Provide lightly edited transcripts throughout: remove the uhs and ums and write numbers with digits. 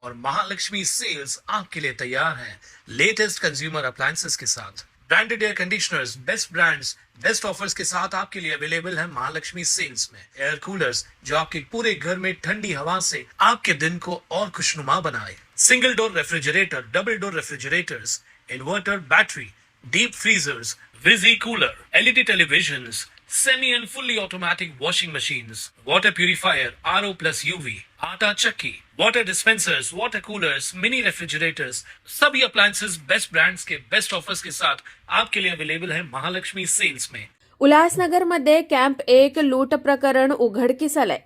और महालक्ष्मी सेल्स आपके लिए तैयार है लेटेस्ट कंज्यूमर अप्लायंसेस के साथ। Branded air conditioners, best brands, best offers के साथ आपके लिए अवेलेबल है महालक्ष्मी सेल्स में। एयर कूलर्स जो आपके पूरे घर में ठंडी हवा से आपके दिन को और खुशनुमा बनाए। Single door refrigerator, double door refrigerators, inverter battery, deep freezers, visi cooler, LED televisions, semi and fully automatic washing machines, water purifier, RO plus UV, आटा चक्की, water dispensers, water coolers, mini refrigerators, सभी appliances best brands के best offers के साथ आपके लिए available है Mahalakshmi sales में। उल्हासनगरमध्ये camp 1 लूट प्रकरण उघडकीस आलंय।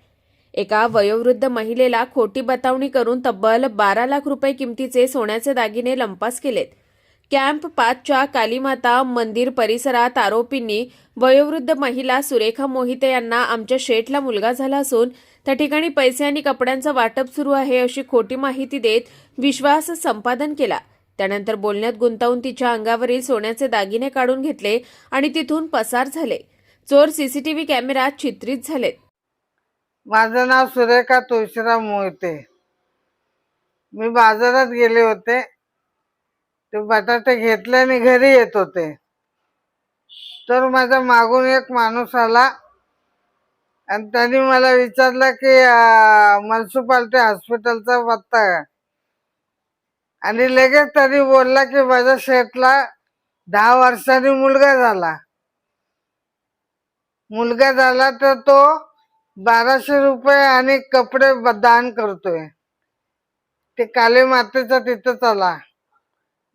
एका वयोवृद्ध महिलेला खोटी बतावणी करून तब्बल 12 लाख रुपये किमतीचे सोन्याचे दागिने लंपास केलेत। कॅम्प 5च्या कालीमाता मंदिर परिसरात आरोपींनी वयोवृद्ध महिला सुरेखा मोहिते यांना आमच्या शेठला मुलगा झाला असून त्या ठिकाणी पैसे आणि कपड्यांचं वाटप सुरू आहे अशी खोटी माहिती देत विश्वास संपादन केला। त्यानंतर बोलण्यात गुंतवून तिच्या अंगावरील सोन्याचे दागिने काढून घेतले आणि तिथून पसार झाले। चोर सीसीटीव्ही कॅमेऱ्यात चित्रित झालेत। माझं नाव सुरेखा तुळशीराम मोहिते। मी बाजारात गेले होते, ते बटाटे घेतले आणि घरी येत होते, तर माझ्या मागून एक माणूस आला आणि त्यांनी मला विचारलं की म्युन्सिपालिटी हॉस्पिटलचा पत्ता आहे, आणि लगेच त्यांनी बोलला की माझ्या शेठला 10 वर्षांनी मुलगा झाला तर तो 1200 रुपये आणि कपडे दान करतोय। ते काली मातेचा तिथं आला,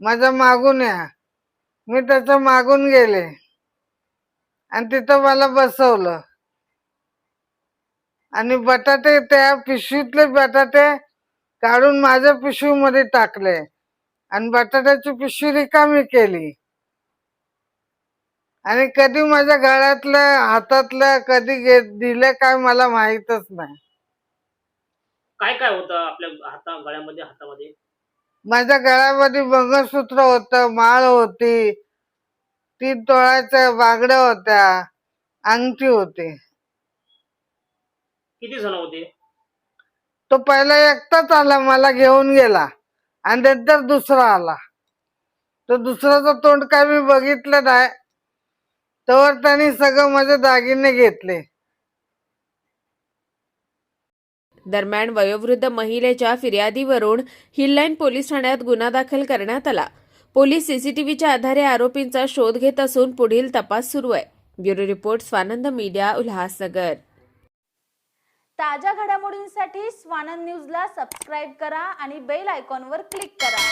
माझ्या मागून या। मी त्याच्या मागून गेले आणि तिथं मला बसवलं आणि बटाटे, त्या पिशवीतले बटाटे काढून माझ्या पिशवीमध्ये टाकले आणि बटाट्याची पिशवी रिकामी केली आणि कधी माझ्या गळ्यातलं हातातलं कधी दिलं काय मला माहीतच नाही। काय काय होतं आपल्या हातामध्ये? माझ्या गळ्यामध्ये मंगळसूत्र होतं, माळ होती, 3 तोळ्याच्या बांगड्या होत्या, अंगठी होती। किती जण होते? तो पहिला एकटाच आला, मला घेऊन गेला आणि नंतर दुसरा आला। तो दुसऱ्याचं तोंड काय मी बघितलं नाही, तर त्यांनी सगळं माझे दागिने घेतले। दरम्यान वयोवृद्ध महिलेच्या फिर्यादीवरून हिललाईन पोलीस ठाण्यात गुन्हा दाखल करण्यात आला। पोलीस सीसीटीव्हीच्या आधारे आरोपींचा शोध घेत असून पुढील तपास सुरू आहे। Bureau report, Swanand media, Ulhasnagar. ताज्या घडामोडींसाठी स्वानंद न्यूजला सबस्क्राईब करा आणि बेल आयकॉनवर क्लिक करा।